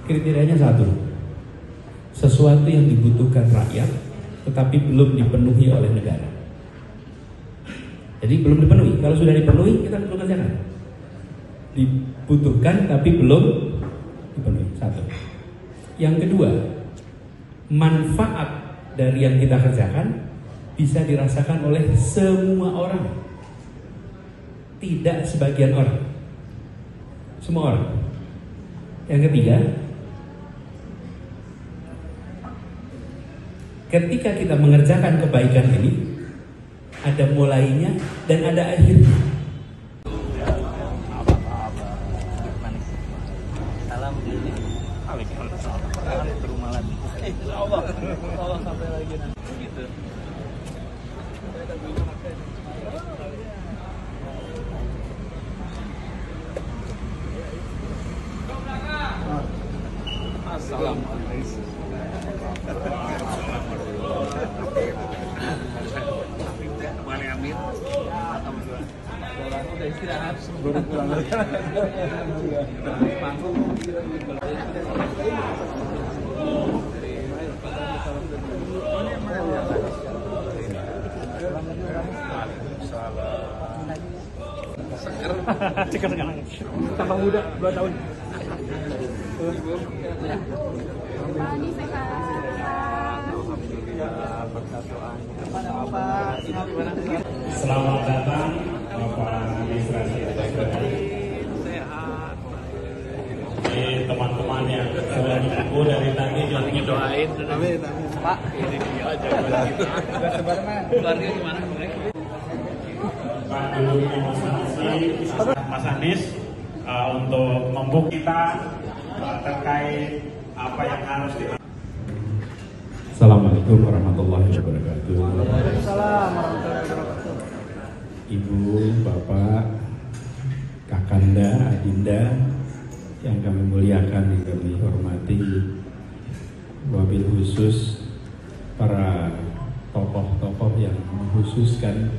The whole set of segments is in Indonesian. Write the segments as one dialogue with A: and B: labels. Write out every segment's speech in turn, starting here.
A: kriterianya satu, sesuatu yang dibutuhkan rakyat tetapi belum dipenuhi oleh negara. Jadi belum dipenuhi. Kalau sudah dipenuhi, kita perlu kerjakan. Dibutuhkan tapi belum dipenuhi. Satu. Yang kedua, manfaat dari yang kita kerjakan bisa dirasakan oleh semua orang, tidak sebagian orang, semua orang. Yang ketiga, ketika kita mengerjakan kebaikan ini, ada mulainya dan ada akhirnya.
B: Allah sampai lagi gitu. Assalamualaikum. Udah istirahat baru pulang lagi. Seger sekarang. Tambah muda 2 tahun.
C: Pagi sehat.
A: Selamat datang Bapak Administrasi
B: Sehat.
A: teman-teman yang sudah ditunggu dari tadi juga
B: Doain. Amin. Pak, ini dia aja. Keluarga gimana?
A: Pak dulu Mas Anies untuk membuka kita terkait apa yang harus dilakukan. Assalamualaikum warahmatullahi wabarakatuh.
B: Waalaikumsalam warahmatullahi wabarakatuh.
A: Ibu, Bapak, Kakanda, Adinda yang kami muliakan, yang kami hormati, wabil khusus para tokoh-tokoh yang mengkhususkan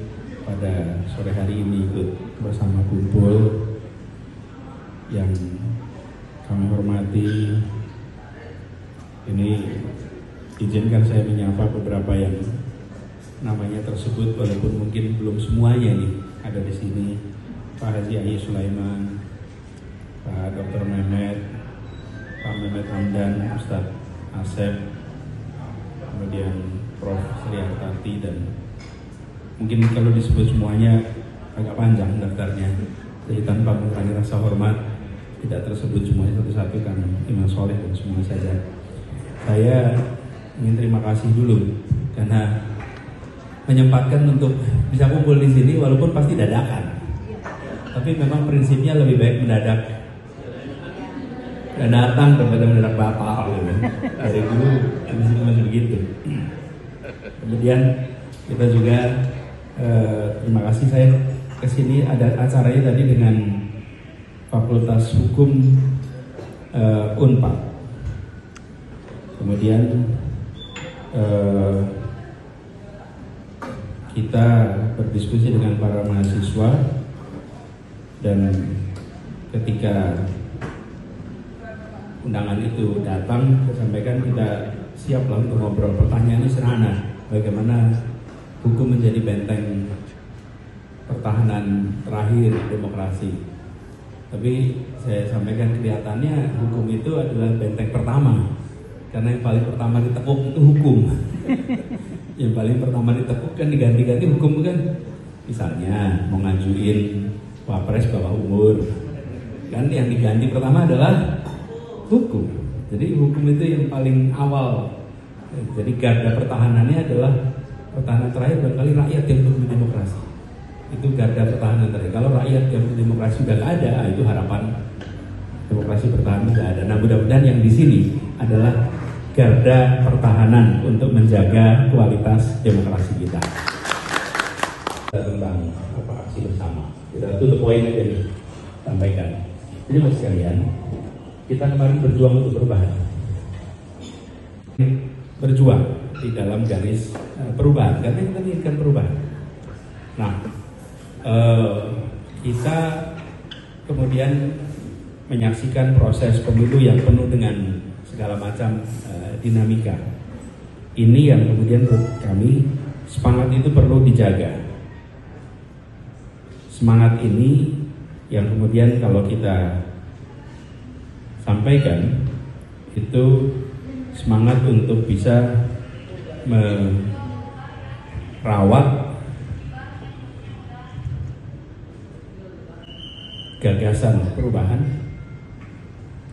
A: pada sore hari ini ikut bersama kumpul, yang kami hormati. Ini izinkan saya menyapa beberapa yang namanya tersebut, walaupun mungkin belum semuanya nih ada di sini. Pak Haji Ayi Sulaiman, Pak Dr. Mehmet, Pak Mehmet Hamdan, Ustadz Asep, kemudian Prof. Sri Hartanti, dan mungkin kalau disebut semuanya agak panjang daftarnya. Jadi tanpa mengurangi rasa hormat, tidak tersebut semuanya satu-satu karena iman soleh dan semua saja. Saya ingin terima kasih dulu karena menyempatkan untuk bisa kumpul di sini, walaupun pasti dadakan. Tapi memang prinsipnya lebih baik mendadak dan datang daripada mendadak batal. Dari dulu prinsipnya masih begitu. Kemudian kita juga terima kasih, saya kesini ada acaranya tadi dengan Fakultas Hukum Unpad. Kemudian kita berdiskusi dengan para mahasiswa, dan ketika undangan itu datang, saya sampaikan kita siap lah untuk ngobrol. Pertanyaannya sederhana, bagaimana hukum menjadi benteng pertahanan terakhir demokrasi. Tapi saya sampaikan kelihatannya hukum itu adalah benteng pertama, karena yang paling pertama ditekuk itu hukum. Yang paling pertama ditekuk kan diganti-ganti hukum kan. Misalnya mau ngajuin wapres bawah umur, kan yang diganti pertama adalah hukum. Jadi hukum itu yang paling awal. Jadi garda pertahanannya adalah pertahanan terakhir barangkali rakyat yang untuk demokrasi. Itu garda pertahanan terakhir. Kalau rakyat yang untuk demokrasi sudah nggak ada, itu harapan demokrasi bertahan tidak ada. Nah, mudah-mudahan yang di sini adalah garda pertahanan untuk menjaga kualitas demokrasi kita. Tentang apa aksi bersama, kita tutup poin aja nih, sampaikan. Jadi mas sekalian, kita kemarin berjuang untuk perubahan, berjuang di dalam garis perubahan, karena kita inginkan perubahan. Nah, kita kemudian menyaksikan proses pemilu yang penuh dengan segala macam dinamika. Ini yang kemudian menurut kami semangat itu perlu dijaga. Semangat ini yang kemudian kalau kita sampaikan itu semangat untuk bisa merawat gagasan perubahan,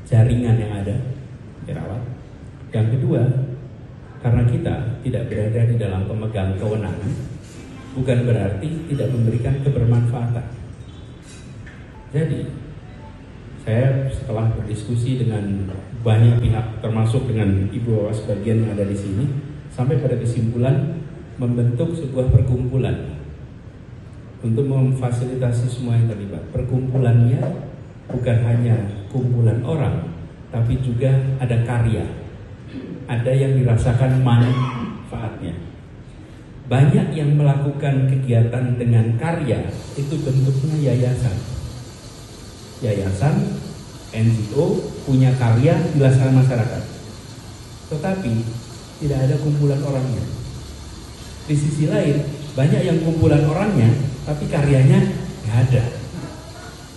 A: jaringan yang ada dirawat. Yang kedua, karena kita tidak berada di dalam pemegang kewenangan, bukan berarti tidak memberikan kebermanfaatan. Jadi, saya setelah berdiskusi dengan banyak pihak, termasuk dengan Ibu Wawa sebagian yang ada di sini, sampai pada kesimpulan membentuk sebuah perkumpulan untuk memfasilitasi semua yang terlibat. Perkumpulannya bukan hanya kumpulan orang, tapi juga ada karya, ada yang dirasakan manfaatnya. Banyak yang melakukan kegiatan dengan karya itu bentuknya yayasan. Yayasan, NGO punya karya dirasakan masyarakat, tetapi tidak ada kumpulan orangnya. Di sisi lain, banyak yang kumpulan orangnya, tapi karyanya nggak ada.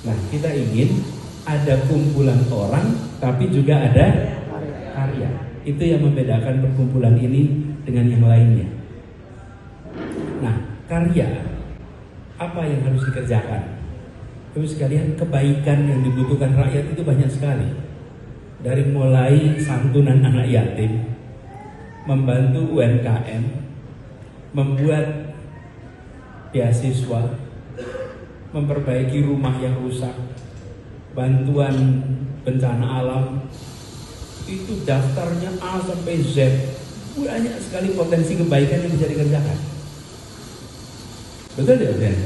A: Nah, kita ingin ada kumpulan orang, tapi juga ada karya. Itu yang membedakan perkumpulan ini dengan yang lainnya. Nah, karya apa yang harus dikerjakan? Terus sekalian, kebaikan yang dibutuhkan rakyat itu banyak sekali. Dari mulai santunan anak yatim, membantu UMKM, membuat beasiswa, memperbaiki rumah yang rusak, bantuan bencana alam, itu daftarnya A sampai Z. Banyak sekali potensi kebaikan yang bisa dikerjakan. Betul tidak?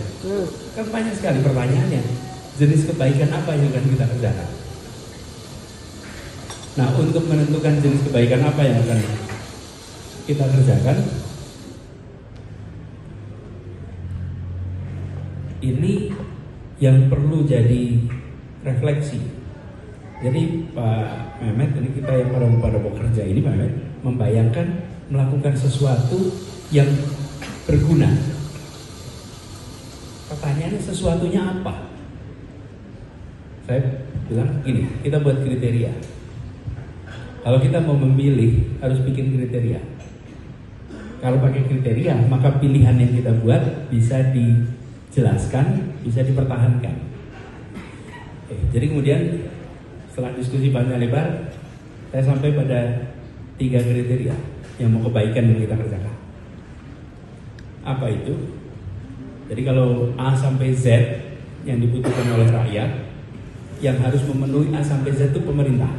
A: Kan banyak sekali pertanyaannya. Jenis kebaikan apa yang akan kita kerjakan? Nah, untuk menentukan jenis kebaikan apa yang akan kita kerjakan, ini yang perlu jadi refleksi. Jadi Pak Mehmet, ini kita yang pada bekerja ini, Pak Mehmet, membayangkan melakukan sesuatu yang berguna. Pertanyaannya, sesuatunya apa? Saya bilang gini, kita buat kriteria. Kalau kita mau memilih, harus bikin kriteria. Kalau pakai kriteria, maka pilihan yang kita buat bisa dijelaskan, bisa dipertahankan. Jadi kemudian setelah diskusi panjang lebar, saya sampai pada 3 kriteria yang mau kebaikan yang kita kerjakan. Apa itu? Jadi kalau A sampai Z yang dibutuhkan oleh rakyat, yang harus memenuhi A sampai Z itu pemerintah.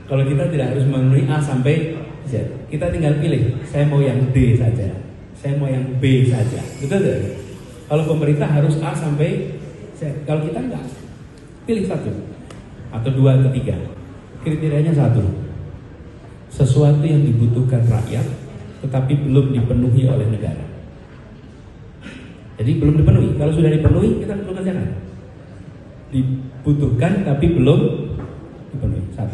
A: Kalau kita tidak harus memenuhi A sampai Z, kita tinggal pilih, saya mau yang D saja, saya mau yang B saja. Betul tidak? Kalau pemerintah harus A sampai Z, kalau kita enggak, pilih 1 atau 2 atau 3. Kriterianya 1, sesuatu yang dibutuhkan rakyat tetapi belum dipenuhi oleh negara. Jadi belum dipenuhi. Kalau sudah dipenuhi, kita perlu kerjakan. Dibutuhkan tapi belum dipenuhi. 1.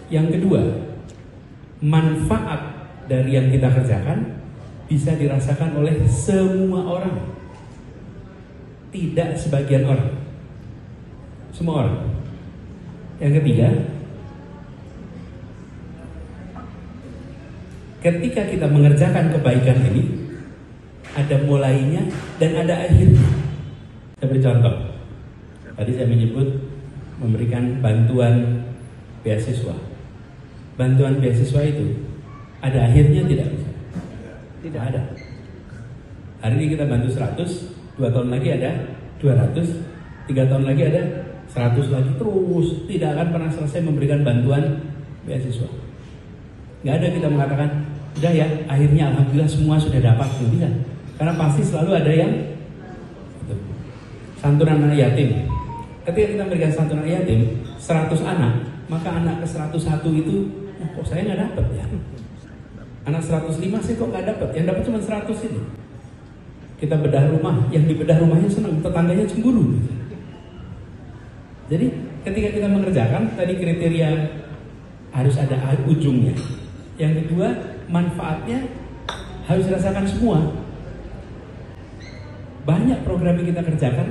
A: Yang kedua, manfaat dari yang kita kerjakan bisa dirasakan oleh semua orang, tidak sebagian orang, semua orang. Yang ketiga, ketika kita mengerjakan kebaikan ini, ada mulainya dan ada akhirnya. Saya beri contoh. Tadi saya menyebut memberikan bantuan beasiswa. Bantuan beasiswa itu ada akhirnya tidak? Tidak ada. Hari ini kita bantu 100, 2 tahun lagi ada 200, 3 tahun lagi ada 100 lagi, terus tidak akan pernah selesai memberikan bantuan beasiswa. Nggak ada kita mengatakan, udah ya, akhirnya alhamdulillah semua sudah dapat. Nggak bisa. Karena pasti selalu ada yang santunan anak yatim. Ketika kita memberikan santunan anak yatim 100 anak, maka anak ke 101 itu, kok saya nggak dapat ya? Anak 105 sih kok nggak dapat? Yang dapat cuma 100 ini. Kita bedah rumah, yang dibedah rumahnya senang, tetangganya cemburu. Jadi ketika kita mengerjakan tadi kriteria harus ada ujungnya. Yang kedua, manfaatnya harus dirasakan semua. Banyak program yang kita kerjakan,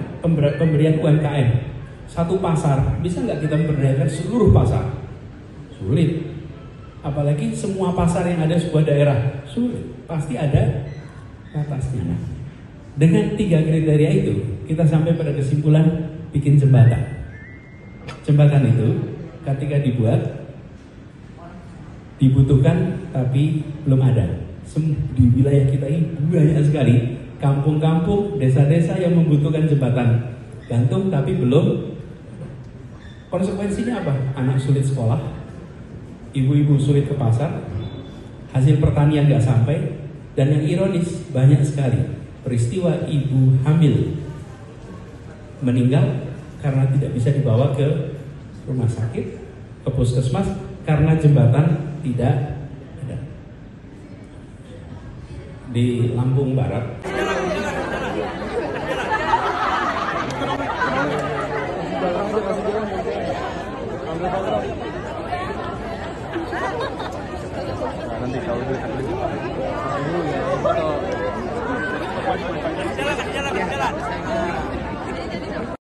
A: pemberian UMKM. Satu pasar, bisa nggak kita memberdayakan seluruh pasar? Sulit. Apalagi semua pasar yang ada sebuah daerah, sulit. Pasti ada batasnya. Nah, dengan 3 kriteria itu, kita sampai pada kesimpulan bikin jembatan. Jembatan itu ketika dibuat, dibutuhkan tapi belum ada. Di wilayah kita ini banyak sekali kampung-kampung, desa-desa yang membutuhkan jembatan gantung tapi belum. Konsekuensinya apa? Anak sulit sekolah, ibu-ibu sulit ke pasar, hasil pertanian nggak sampai, dan yang ironis banyak sekali peristiwa ibu hamil meninggal karena tidak bisa dibawa ke rumah sakit, ke puskesmas karena jembatan tidak ada. Di Lampung Barat
B: Nanti kalau jalan.